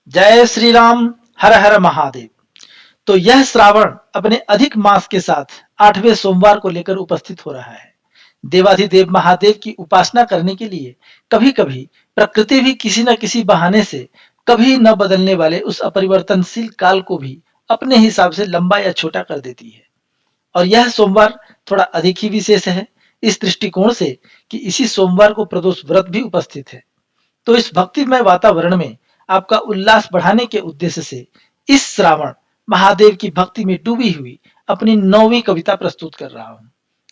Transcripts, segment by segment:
जय श्री राम। हर हर महादेव। तो यह श्रावण अपने अधिक मास के साथ 8वें सोमवार को लेकर उपस्थित हो रहा है। देवाधिदेव महादेव की उपासना करने के लिए कभी कभी प्रकृति भी किसी न किसी बहाने से कभी न बदलने वाले उस अपरिवर्तनशील काल को भी अपने हिसाब से लंबा या छोटा कर देती है। और यह सोमवार थोड़ा अधिक ही विशेष है इस दृष्टिकोण से कि इसी सोमवार को प्रदोष व्रत भी उपस्थित है। तो इस भक्तिमय वातावरण में आपका उल्लास बढ़ाने के उद्देश्य से इस श्रावण महादेव की भक्ति में डूबी हुई अपनी 9वीं कविता प्रस्तुत कर रहा हूं,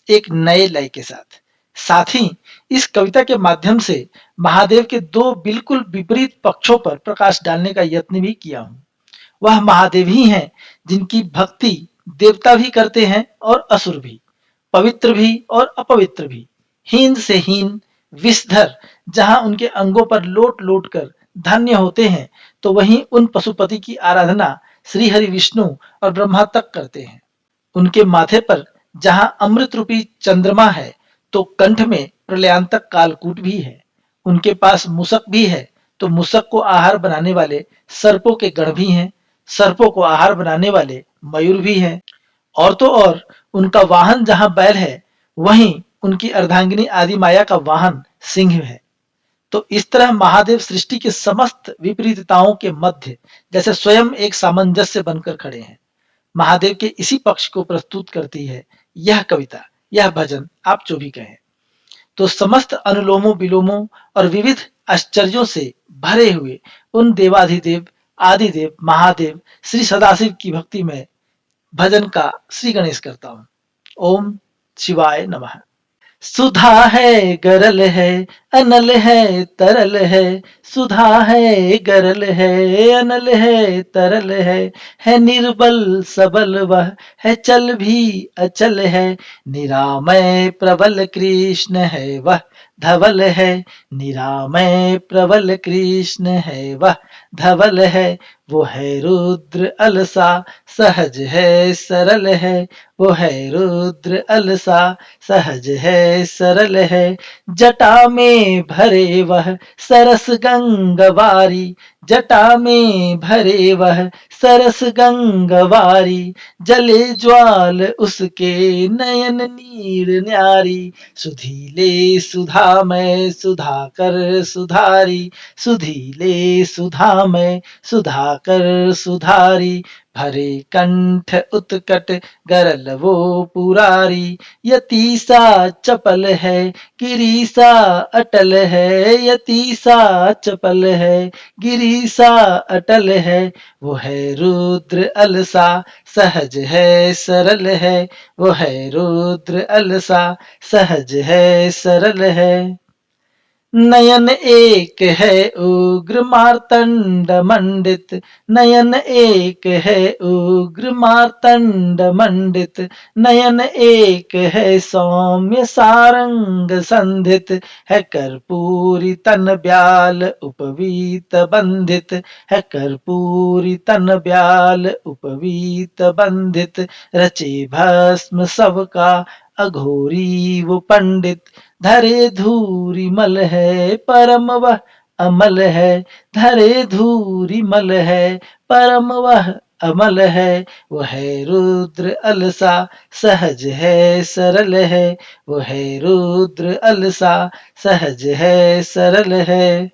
एक नए लय के साथ। साथ ही इस कविता के माध्यम से महादेव के दो बिल्कुल विपरीत पक्षों पर प्रकाश डालने का यत्न भी किया हूं। वह महादेव ही हैं जिनकी भक्ति देवता भी करते हैं और असुर भी, पवित्र भी और अपवित्र भी, हीन से हीन, विषधर जहां उनके अंगों पर लोट लोट कर धन्य होते हैं, तो वहीं उन पशुपति की आराधना श्री हरि विष्णु और ब्रह्मा तक करते हैं। उनके माथे पर जहां अमृत रूपी चंद्रमा है, तो कंठ में प्रलयांतक कालकूट भी है। उनके पास मुसक भी है, तो मुसक को आहार बनाने वाले सर्पों के गण भी हैं। सर्पों को आहार बनाने वाले मयूर भी हैं। और तो और उनका वाहन जहां बैल है, वहीं उनकी अर्धांगिनी आदि माया का वाहन सिंह है। तो इस तरह महादेव सृष्टि के समस्त विपरीतताओं के मध्य जैसे स्वयं एक सामंजस्य बनकर खड़े हैं। महादेव के इसी पक्ष को प्रस्तुत करती है यह कविता, यह भजन, आप जो भी कहें। तो समस्त अनुलोमों विलोमों और विविध आश्चर्यों से भरे हुए उन देवाधिदेव आदिदेव महादेव श्री सदाशिव की भक्ति में भजन का श्री गणेश करता हूं। ओम शिवाय नमः। सुधा है गरल है, अनल है तरल है। सुधा है गरल है, अनल है तरल है निर्बल सबल वह, है चल भी अचल है। निरामय प्रबल कृष्ण है वह, धवल है। निरामय प्रबल कृष्ण है वह, धवल है। वो है रुद्र अलसा, सहज है सरल है। वो है रुद्र अलसा, सहज है सरल है। जटा में भरे वह सरस गंगवारी, जटा में भरे वह सरस गंगवारी। जले ज्वाल उसके नयन नीर न्यारी। सुधीले सुधामय सुधाकर सुधारी, सुधीले सुधामय सुधाकर सुधारी। भरे कंठ उत्कट गरल वो पुरारी। यतीसा चपल है, गिरीसा अटल है। यतीसा चपल है, गिरीसा अटल है। वो है रुद्र अलसा, सहज है सरल है। वो है रुद्र अलसा, सहज है सरल है। नयन एक है उग्र मार्तंड मंडित, नयन एक है उग्र मार्तंड मंडित। नयन एक है सौम्य सारंग संधित, है कर्पूरी तन ब्याल उपवीत बंधित। है कर्पूरी तन ब्याल उपवीत बंधित। रचे भस्म सबका अघोरी वो पंडित। धरे धूरी मल है परम वह अमल है। धरे धूरी मल है परम वह अमल है। वो है रुद्र अलसा, सहज है सरल है। वो है रुद्र अलसा, सहज है सरल है।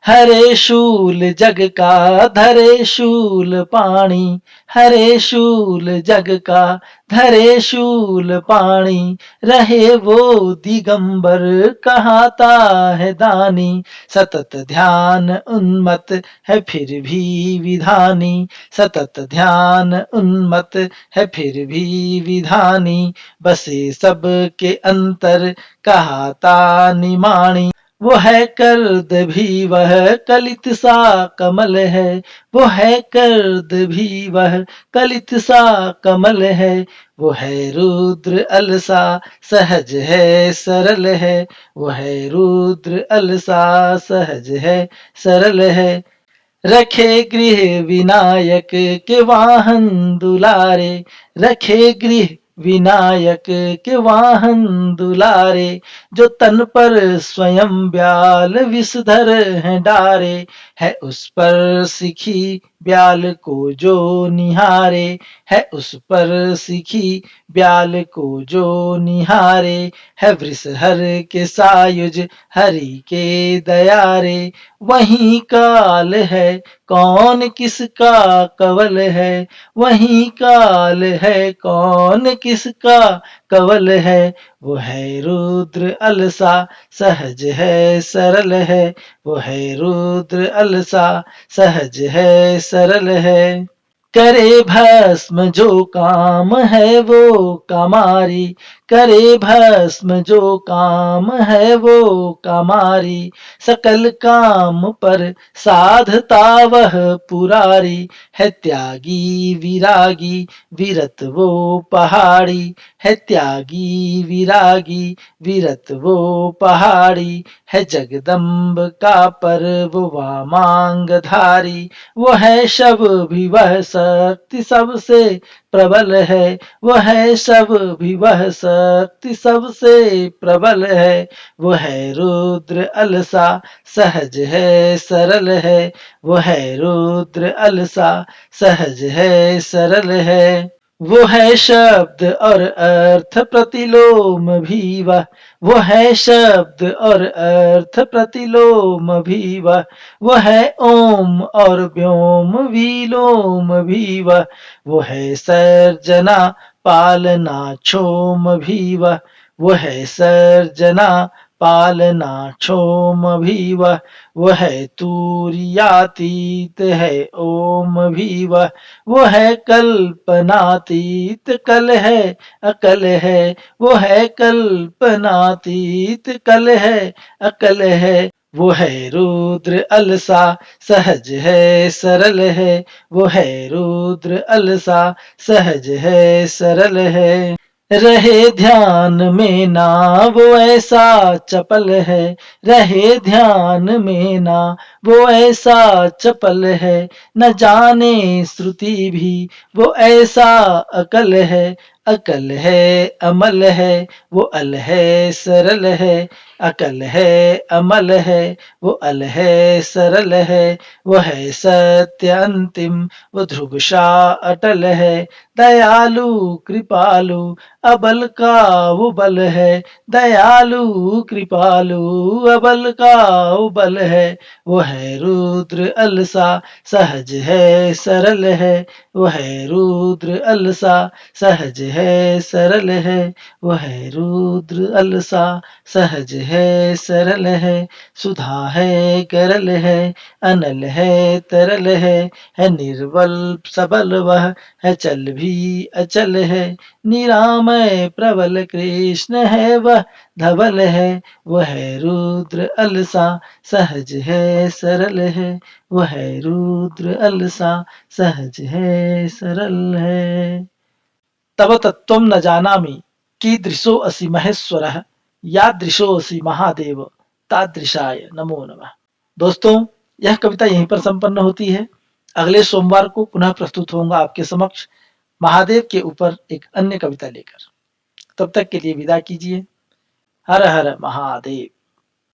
हरे शूल जग का धरे शूल पाणी, हरे शूल जग का धरे शूल पाणी। रहे वो दिगंबर कहाता है दानी। सतत ध्यान उन्मत्त है फिर भी विधानी। सतत ध्यान उन्मत्त है फिर भी विधानी। बसे सबके अंतर कहाता निमाणी। वो है कर्द भी वह कलित सा कमल है। वो है कर्द भी वह कलित सा कमल है। वो है रुद्र अलसा, सहज है सरल है। वो है रुद्र अलसा, सहज है सरल है। रखे गृह विनायक के वाहन दुलारे। रखे गृह विनायक के वाहन दुलारे। जो तन पर स्वयं ब्याल विषधर हैं डारे, है उस पर सिखी ब्याल को जो निहारे, है उस पर सिखी ब्याल को जो निहारे, है वृषहर के सायुज हरि के दयारे, वही काल है कौन किसका कवल है, वही काल है कौन किसका कवल है, वो है रुद्र अलसा सहज है सरल है, वो है रुद्र अलसा सहज है सरल है। करे भस्म जो काम है वो कामारी, करे भस्म जो काम है वो कामारी, सकल काम पर साधता वह पुरारी, है त्यागी विरागी विरत वो पहाड़ी, है त्यागी विरागी विरत वो पहाड़ी, है जगदम्ब का पर्व वामांग धारी, वो है शब भी वह शक्ति सबसे प्रबल है, वो है सब भी वह शक्ति सबसे प्रबल है, वो है रुद्र अलसा सहज है सरल है, वो है रुद्र अलसा सहज है सरल है। वो है शब्द और अर्थ प्रतिलोम भी वह, वो है शब्द और अर्थ प्रतिलोम भी वह, वो है ओम और व्योम विलोम भी वह, वो है सर्जना पालना क्षोम भी वह, वो है सर्जना पालना क्षोम भी वह, वो है तूर्यातीत है ओम भी वह, वो है कल्पनातीत कल है अकल है, वो है कल्पनातीत कल है अकल है, वो है रुद्र अलसा सहज है सरल है, वो है रुद्र अलसा सहज है सरल है। रहे ध्यान में ना वो ऐसा चपल है, रहे ध्यान में ना वो ऐसा चपल है, न जाने श्रुति भी वो ऐसा अकल है, अकल है अमल है वो अल है सरल है, अकल है अमल है वो अल है सरल है, वो है सत्य अंतिम वो ध्रुवशा अटल है, दयालु कृपालु अबल का वो बल है, दयालु कृपालु अबल का वो बल है, वो है रुद्र अलसा सहज है सरल है, वो है रुद्र अलसा सहज है सरल है, वो है रुद्र अलसा सहज है सरल है, सुधा है करल है अनल है तरल है निर्बल सबल वह, है चल भी अचल है, निरामय प्रबल कृष्ण है वह धवल है, वह है रुद्र अलसा सहज है सरल है, वह है रुद्र अलसा सहज है सरल है। तव तत्त्वं न जानामि कीदृशो असि महेश्वरः, यादृशो असि महादेव तादृशाय नमो नमः। दोस्तों, यह कविता यहीं पर संपन्न होती है। अगले सोमवार को पुनः प्रस्तुत होऊंगा आपके समक्ष महादेव के ऊपर एक अन्य कविता लेकर। तब तक के लिए विदा कीजिए। हर हर महादेव।